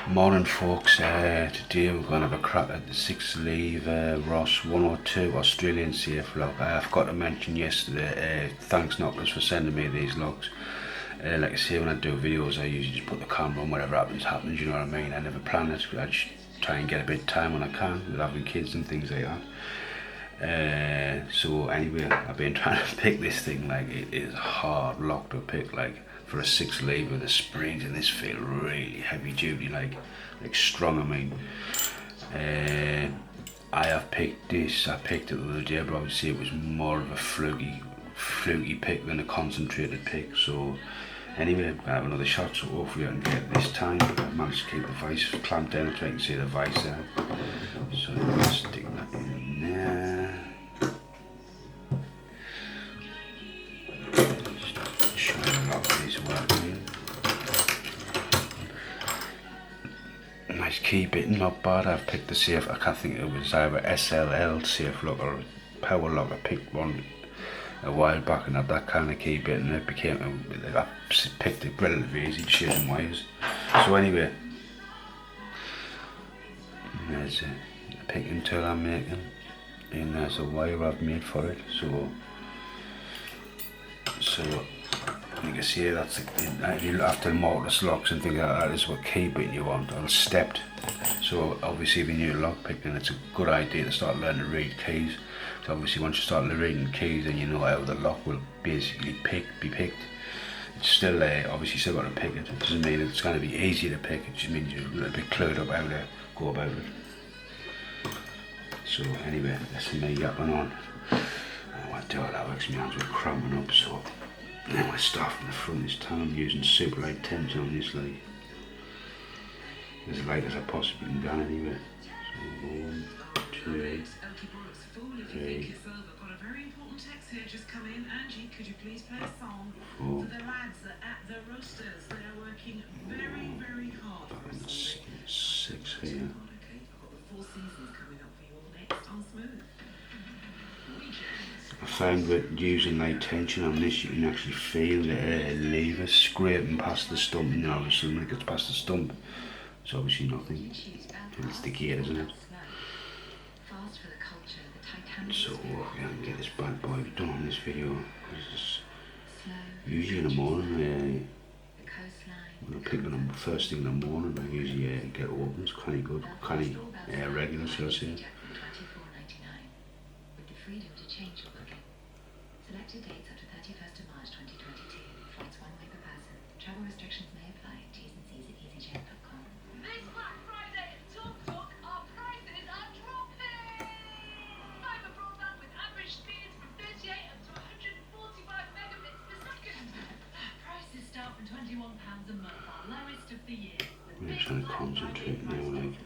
Morning folks, today we're going to have a crack at the 6 lever Ross 102 Australian safe lock. I forgot to mention yesterday, thanks Knockers for sending me these locks. Like I say, when I do videos I usually just put the camera on, whatever happens, you know what I mean. I never plan it, I just try and get a bit of time when I can with having kids and things like that. So anyway, I've been trying to pick this thing. Like, it is a hard lock to pick. Like, for a 6 lever, the springs in this feel really heavy duty, like strong. I mean, I have picked this. I picked it the other day, but obviously it was more of a fluky pick than a concentrated pick. So anyway, I have another shot, so hopefully I can get it this time. I managed to keep the vice clamped down so I can see the vice there. So let's stick that in there. Showing a lot of these working. Nice key bit, not bad. I've picked the safe. I can't think it was either SLL safe lock or power lock. I picked one a while back and had that kind of key bit, and it became I picked it relatively easy, chasing wires. So anyway, there's a picking tool I'm making, and there's a wire I've made for it. So you can see that's after mortise locks and things like that, is what key bit you want, or stepped. So obviously if you're new lock picking, it's a good idea to start learning to read keys. So obviously once you start reading keys, then you know how the lock will basically be picked. It's still obviously still got to pick it. It doesn't mean it's going to be easy to pick, it just means you're a little bit clued up how to go about it. So anyway, that's me yapping on. I do all that works, my hands were cramping up, so now I start from the front this time. I'm using super light temps on this, like as light as I possibly can anyway. So 1, 2, 3, 4, 6 here. I found that using light tension on this, you can actually feel the lever scraping past the stump. You know, obviously when it gets past the stump, it's obviously nothing. It's the gear, isn't it? So we can get this bad boy done on this video. Usually in the morning, when I pick it up first thing in the morning, I usually get open. It's kind of good, kind of regular, shall I say. Selected dates up to 31st of March 2022. Flights one way per person. Travel restrictions may apply. T's and C's at easyjet.com. This Black Friday at TalkTalk, our prices are dropping! Fibre broadband with average speeds from 38 up to 145 megabits per second. Prices start from £21 a month, our lowest of the year. I'm trying to concentrate now, like.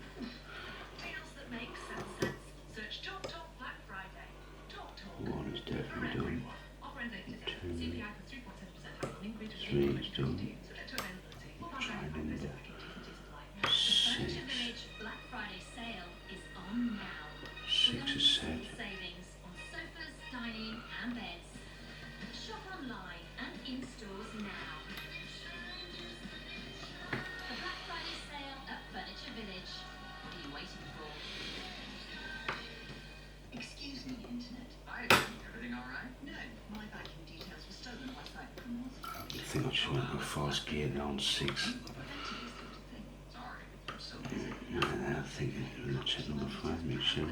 Deals that make sense. Search TalkTalk Black Friday. TalkTalk. One is definitely done. 2, 3 is done. Try number 6. Black Friday sale is on now. 6 is set. Savings on sofas, dining and beds. Shop online and in stores now. The Black Friday sale at Furniture Village. What are you waiting for? Excuse me, Internet. Hi, everything alright? No, my banking details were stolen last night from I think I just went to a fast gear now on 6. Sorry, I'm so busy. And I think I'm going to check number 5, make sure.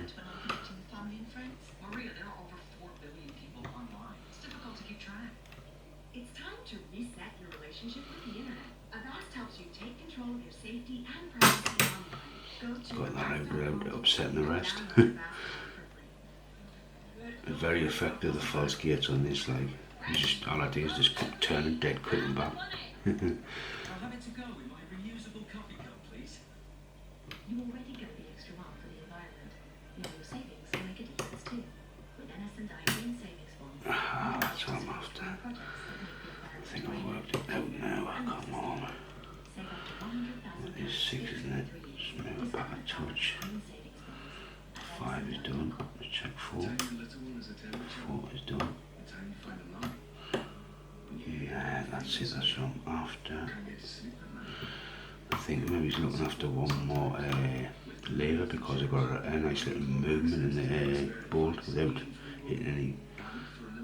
family and friends. Maria, there are over 4 billion people online. It's difficult to keep track. It's time to reset your relationship with the internet. Avast helps you take control of your safety and privacy online. Go to Got that out without upsetting the rest. Very effective, the false gates on this, like. Just all I do is just turn and dead quick and back. I'll have it to go with my reusable coffee cup, please. You already go the extra mile for the environment. Now your savings will make a difference too. With NS&I Green Savings Bonds. That's what I'm after. I think I've worked it out now. Come on. Save up to 100,000 This 6, isn't it? Just move it back a touch. 5 is done. Let's check 4. 4 is done. Yeah, that's it. That's what I'm after. I think maybe he's looking after one more lever because I've got a nice little movement in the bolt without hitting any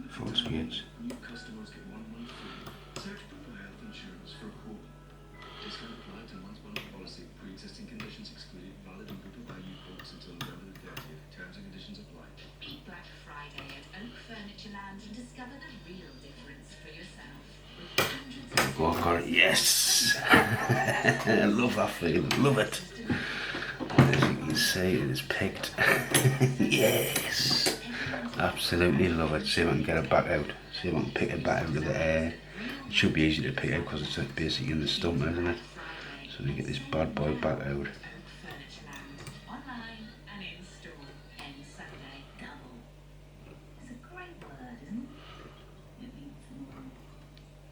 false gates. New customers get 1 month free. Search Bupa Health Insurance for a quote. Discount applied to one's bundle policy. Pre-existing conditions excluded. Valid on Bupa by you quotes until November the 30th. Terms and conditions apply. Beat Black Friday at Oak Furniture Land and discover the real difference for yourself. With hundreds of Oh God, yes! I love that feeling, love it. And as you can see, it is picked. Yes! Absolutely love it. See if I can get it back out. See if I can pick it back out of the air. It should be easy to pick out because it's basically in the stump, isn't it? So we get this bad boy back out. Oak Furniture Land. Online and in store. End Sunday. Double. It's a great word, isn't it? It means more than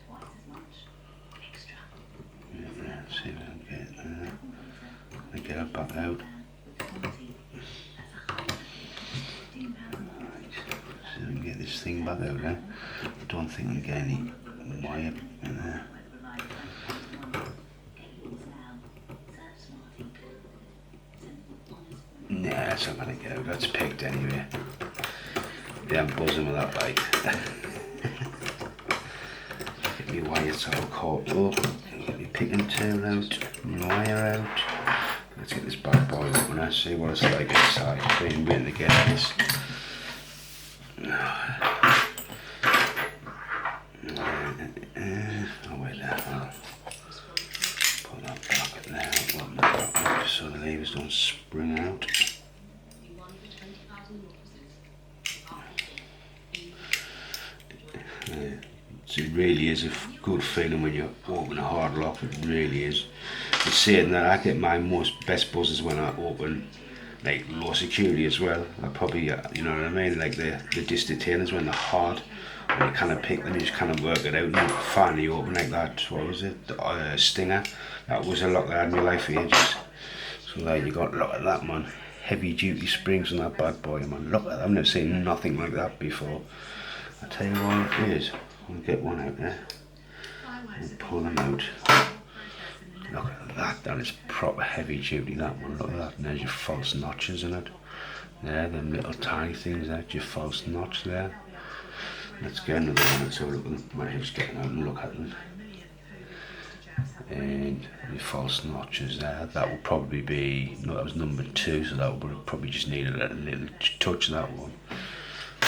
twice as much. Extra. Yeah, see if I can get it there. I get it back out. See if I can get this thing back out there. I don't think I can get any wire in there. Nah, that's not gonna go. That's picked anyway. Yeah, I'm buzzing with that bike. Get me wires all caught up. Get me picking tail out. Wire out. Let's get this bad boy open and see what it's like inside. Been waiting to get this. Oh wait there. Put that back there. Open that back up so the levers don't spring out. It really is a good feeling when you open a hard lock. It really is. It's saying that I get my best buzzes when I open like low security as well. I probably, you know what I mean, like the disc detainers when they're hard. When you kind of pick them, you just kind of work it out and finally open like that. What was it? The Stinger. That was a lock that I had in my life for ages. So like you got, look at that, man. Heavy duty springs on that bad boy, man. Look at that. I've never seen nothing like that before. I'll tell you what it is. I'll get one out there and pull them out. Look at that, that is proper heavy duty, that one. Look at that, and there's your false notches in it. There, them little tiny things, that's your false notch there. Let's get another one and so look at them. Might just get them out and look at them. And the false notches there, that will probably be, no, that was number 2, so that would probably just need a little touch of that one.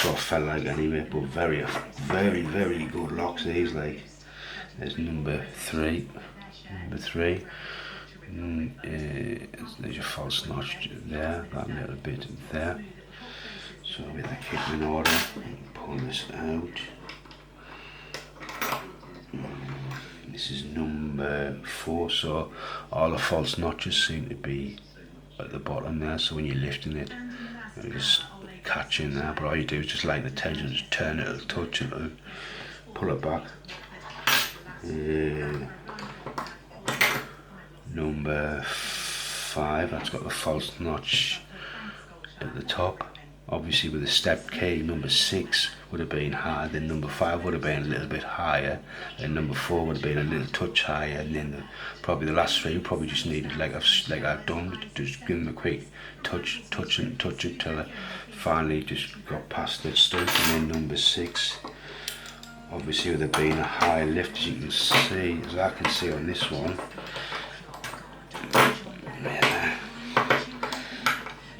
So I felt like anyway, but very good locks these, like. There's number 3. Number 3. There's your false notch there, that little bit there. So with the kit in order, pull this out. This is number 4, so all the false notches seem to be at the bottom there, so when you're lifting it, you just catch in there, but all you do is just like the tension, just turn it, it'll touch it, and pull it back. Number 5, that's got the false notch at the top. Obviously with the step key, number 6 would have been higher, then number 5 would have been a little bit higher, then number 4 would have been a little touch higher, and then probably the last 3 probably just needed, like I've done, just give them a quick touch it till it finally just got past the stump. And then number 6, obviously with it being a high lift, as you can see, as I can see on this one, yeah,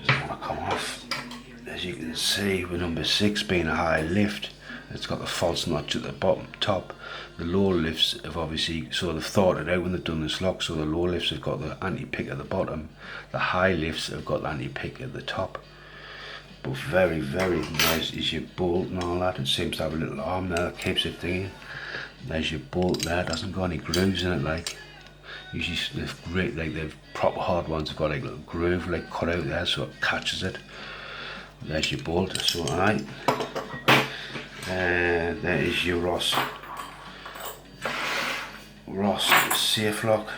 doesn't want to come off. As you can see, with number 6 being a high lift, it's got the false notch at the bottom top. The low lifts have obviously sort of thought it out when they've done this lock, so the low lifts have got the anti-pick at the bottom, the high lifts have got the anti-pick at the top. But very nice is your bolt and all that. It seems to have a little arm there that keeps it thingy. There's your bolt there, it hasn't got any grooves in it, like usually they've great, like they've proper hard ones have got like a little groove like cut out there so it catches it. There's your bolt, so alright. There is your Ross safe lock,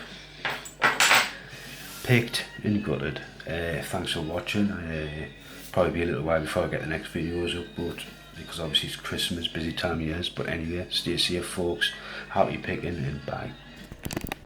picked and gutted. Thanks for watching. Probably be a little while before I get the next videos up, but because obviously it's Christmas, busy time of years. But anyway, stay safe folks, happy picking and bye.